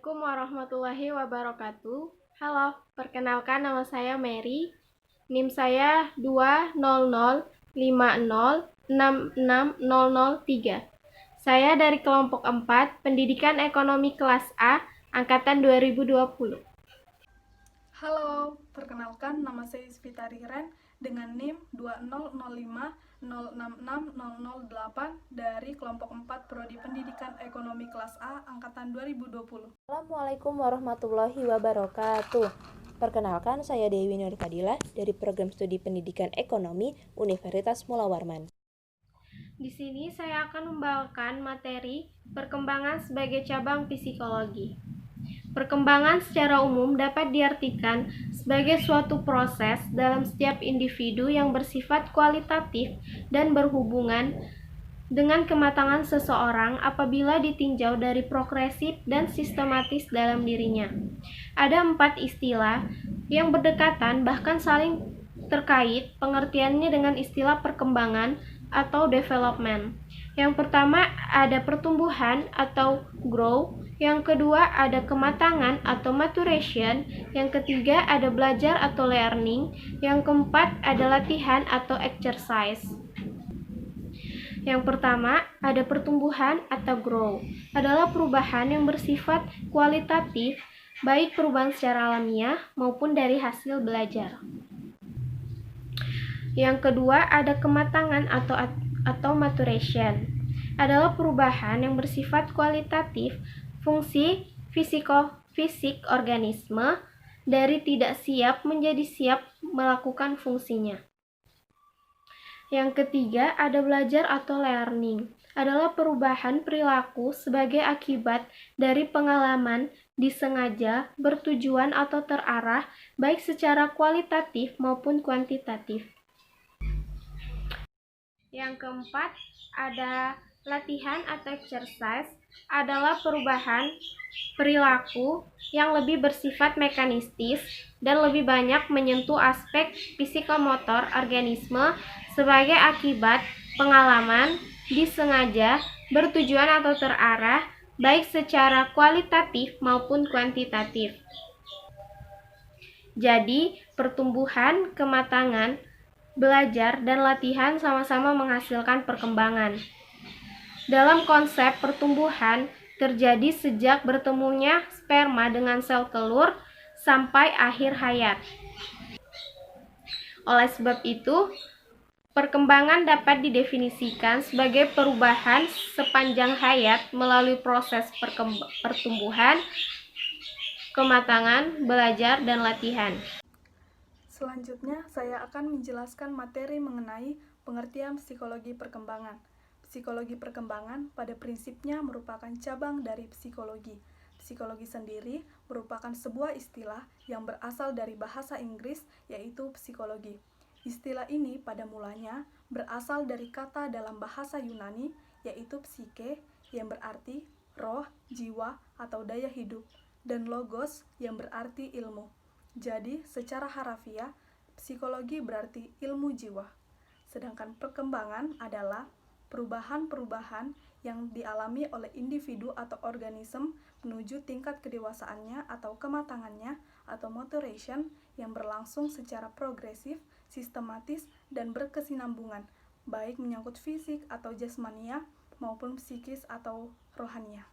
Assalamualaikum warahmatullahi wabarakatuh. Halo, perkenalkan nama saya Mary. NIM saya 20050660003. Saya dari kelompok 4, Pendidikan Ekonomi kelas A, angkatan 2020. Halo, perkenalkan nama saya Isfitari Ren dengan NIM 20050660008 dari kelompok 4 Prodi Pendidikan Ekonomi kelas A angkatan 2020. Assalamualaikum warahmatullahi wabarakatuh. Perkenalkan, saya Dewi Nur Fadilah dari Program Studi Pendidikan Ekonomi Universitas Mula Warman. Di sini saya akan membawakan materi perkembangan sebagai cabang psikologi. Perkembangan secara umum dapat diartikan sebagai suatu proses dalam setiap individu yang bersifat kualitatif dan berhubungan dengan kematangan seseorang apabila ditinjau dari progresif dan sistematis dalam dirinya. Ada 4 istilah yang berdekatan bahkan saling terkait pengertiannya dengan istilah perkembangan atau development. Yang pertama ada pertumbuhan atau grow, yang kedua ada kematangan atau maturation, yang ketiga ada belajar atau learning, yang keempat ada latihan atau exercise. Yang pertama, ada pertumbuhan atau grow, adalah perubahan yang bersifat kualitatif, baik perubahan secara alamiah maupun dari hasil belajar. Yang kedua, ada kematangan atau maturation, adalah perubahan yang bersifat kualitatif, fungsi fisik organisme dari tidak siap menjadi siap melakukan fungsinya. Yang ketiga, ada belajar atau learning, adalah perubahan perilaku sebagai akibat dari pengalaman disengaja, bertujuan atau terarah, baik secara kualitatif maupun kuantitatif. Yang keempat, ada latihan atau exercise, adalah perubahan perilaku yang lebih bersifat mekanistis dan lebih banyak menyentuh aspek psikomotor organisme sebagai akibat pengalaman disengaja, bertujuan atau terarah, baik secara kualitatif maupun kuantitatif. Jadi, pertumbuhan, kematangan, belajar, dan latihan sama-sama menghasilkan perkembangan. Dalam konsep pertumbuhan, terjadi sejak bertemunya sperma dengan sel telur sampai akhir hayat. Oleh sebab itu, perkembangan dapat didefinisikan sebagai perubahan sepanjang hayat melalui proses pertumbuhan, kematangan, belajar, dan latihan. Selanjutnya, saya akan menjelaskan materi mengenai pengertian psikologi perkembangan. Psikologi perkembangan pada prinsipnya merupakan cabang dari psikologi. Psikologi sendiri merupakan sebuah istilah yang berasal dari bahasa Inggris, yaitu psikologi. Istilah ini pada mulanya berasal dari kata dalam bahasa Yunani, yaitu psike, yang berarti roh, jiwa, atau daya hidup, dan logos, yang berarti ilmu. Jadi, secara harafiah, psikologi berarti ilmu jiwa. Sedangkan perkembangan adalah perubahan-perubahan yang dialami oleh individu atau organisme menuju tingkat kedewasaannya atau kematangannya atau maturation yang berlangsung secara progresif, sistematis, dan berkesinambungan, baik menyangkut fisik atau jasmania maupun psikis atau rohania.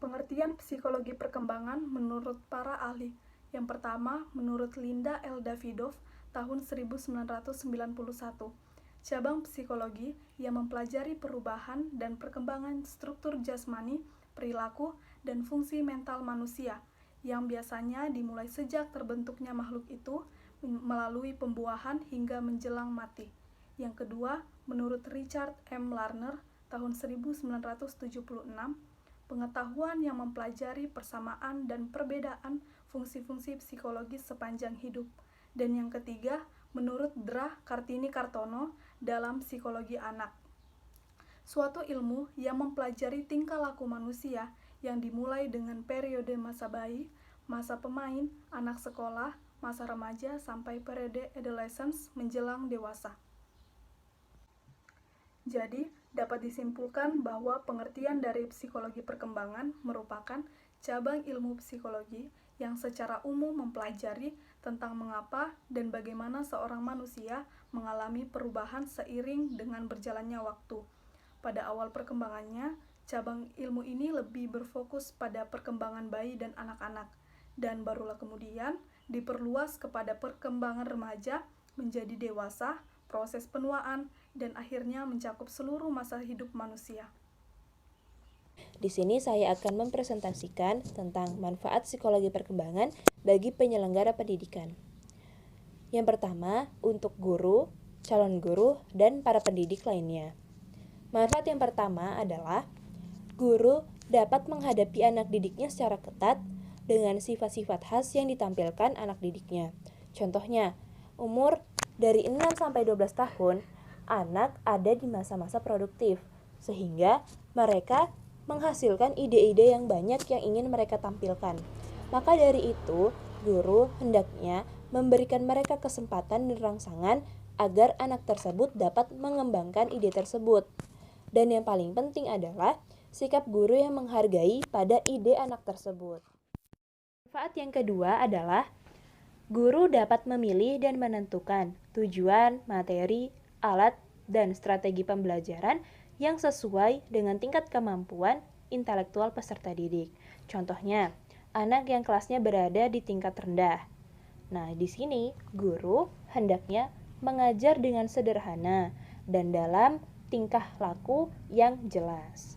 Pengertian psikologi perkembangan menurut para ahli. Yang pertama, menurut Linda L. Davidoff tahun 1991. Cabang psikologi yang mempelajari perubahan dan perkembangan struktur jasmani, perilaku, dan fungsi mental manusia, yang biasanya dimulai sejak terbentuknya makhluk itu melalui pembuahan hingga menjelang mati. Yang kedua, menurut Richard M. Lerner tahun 1976, pengetahuan yang mempelajari persamaan dan perbedaan fungsi-fungsi psikologis sepanjang hidup. Dan yang ketiga, menurut Dra Kartini-Kartono dalam psikologi anak, suatu ilmu yang mempelajari tingkah laku manusia yang dimulai dengan periode masa bayi, masa pemain, anak sekolah, masa remaja, sampai periode adolescence menjelang dewasa. Jadi, Dapat disimpulkan bahwa pengertian dari psikologi perkembangan merupakan cabang ilmu psikologi yang secara umum mempelajari tentang mengapa dan bagaimana seorang manusia mengalami perubahan seiring dengan berjalannya waktu. Pada awal perkembangannya, cabang ilmu ini lebih berfokus pada perkembangan bayi dan anak-anak, dan barulah kemudian diperluas kepada perkembangan remaja menjadi dewasa, proses penuaan, dan akhirnya mencakup seluruh masa hidup manusia. Di sini saya akan mempresentasikan tentang manfaat psikologi perkembangan bagi penyelenggara pendidikan. Yang pertama, untuk guru, calon guru, dan para pendidik lainnya. Manfaat yang pertama adalah guru dapat menghadapi anak didiknya secara ketat dengan sifat-sifat khas yang ditampilkan anak didiknya. Contohnya, umur dari 6 sampai 12 tahun, anak ada di masa-masa produktif, sehingga mereka menghasilkan ide-ide yang banyak yang ingin mereka tampilkan. Maka dari itu, guru hendaknya memberikan mereka kesempatan dan rangsangan agar anak tersebut dapat mengembangkan ide tersebut. Dan yang paling penting adalah sikap guru yang menghargai pada ide anak tersebut. Manfaat yang kedua adalah guru dapat memilih dan menentukan tujuan, materi, alat, dan strategi pembelajaran yang sesuai dengan tingkat kemampuan intelektual peserta didik. Contohnya, anak yang kelasnya berada di tingkat rendah. Nah, di sini guru hendaknya mengajar dengan sederhana dan dalam tingkah laku yang jelas.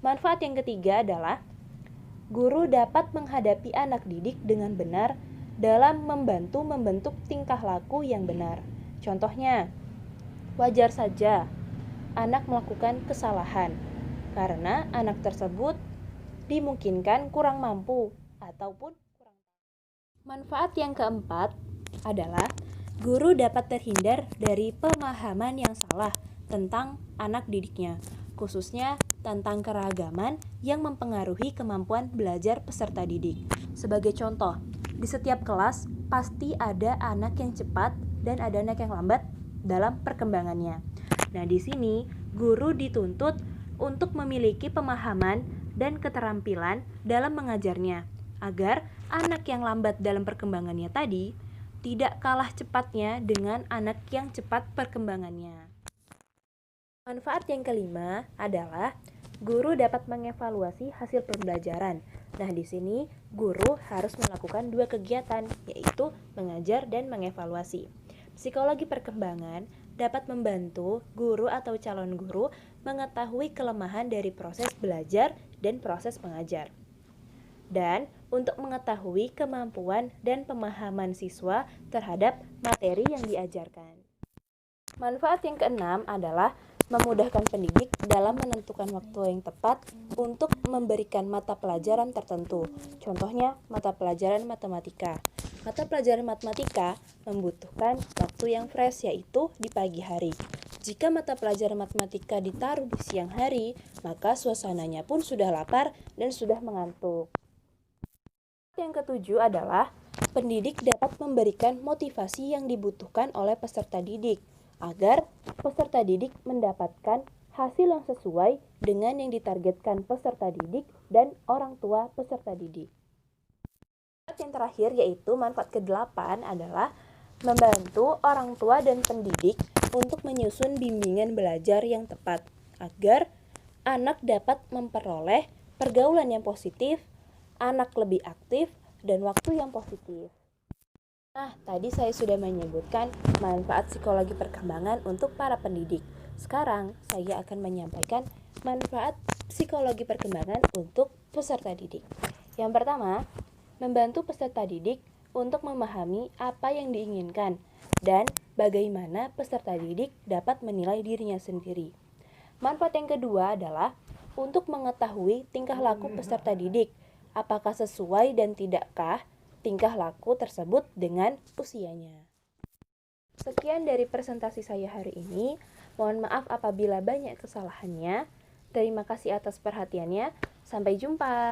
Manfaat yang ketiga adalah guru dapat menghadapi anak didik dengan benar dalam membantu membentuk tingkah laku yang benar. Contohnya, wajar saja anak melakukan kesalahan karena anak tersebut dimungkinkan kurang mampu ataupun kurang. Manfaat yang keempat adalah guru dapat terhindar dari pemahaman yang salah tentang anak didiknya, khususnya tentang keragaman yang mempengaruhi kemampuan belajar peserta didik. Sebagai contoh, di setiap kelas pasti ada anak yang cepat dan ada anak yang lambat dalam perkembangannya. Nah, di sini guru dituntut untuk memiliki pemahaman dan keterampilan dalam mengajarnya, agar anak yang lambat dalam perkembangannya tadi tidak kalah cepatnya dengan anak yang cepat perkembangannya. Manfaat yang kelima adalah guru dapat mengevaluasi hasil pembelajaran. Nah, di sini guru harus melakukan dua kegiatan, yaitu mengajar dan mengevaluasi. Psikologi perkembangan dapat membantu guru atau calon guru mengetahui kelemahan dari proses belajar dan proses mengajar. Dan untuk mengetahui kemampuan dan pemahaman siswa terhadap materi yang diajarkan. Manfaat yang keenam adalah memudahkan pendidik dalam menentukan waktu yang tepat untuk memberikan mata pelajaran tertentu. Contohnya, mata pelajaran matematika. Mata pelajaran matematika membutuhkan waktu yang fresh, yaitu di pagi hari. Jika mata pelajaran matematika ditaruh di siang hari, maka suasananya pun sudah lapar dan sudah mengantuk. Yang ketujuh adalah pendidik dapat memberikan motivasi yang dibutuhkan oleh peserta didik, agar peserta didik mendapatkan hasil yang sesuai dengan yang ditargetkan peserta didik dan orang tua peserta didik. Manfaat yang terakhir yaitu manfaat ke-8 adalah membantu orang tua dan pendidik untuk menyusun bimbingan belajar yang tepat, agar anak dapat memperoleh pergaulan yang positif, anak lebih aktif, dan waktu yang positif. Nah, tadi saya sudah menyebutkan manfaat psikologi perkembangan untuk para pendidik. Sekarang, saya akan menyampaikan manfaat psikologi perkembangan untuk peserta didik. Yang pertama, membantu peserta didik untuk memahami apa yang diinginkan dan bagaimana peserta didik dapat menilai dirinya sendiri. Manfaat yang kedua adalah untuk mengetahui tingkah laku peserta didik, apakah sesuai dan tidakkah tingkah laku tersebut dengan usianya. Sekian dari presentasi saya hari ini. Mohon maaf apabila banyak kesalahannya. Terima kasih atas perhatiannya. Sampai jumpa.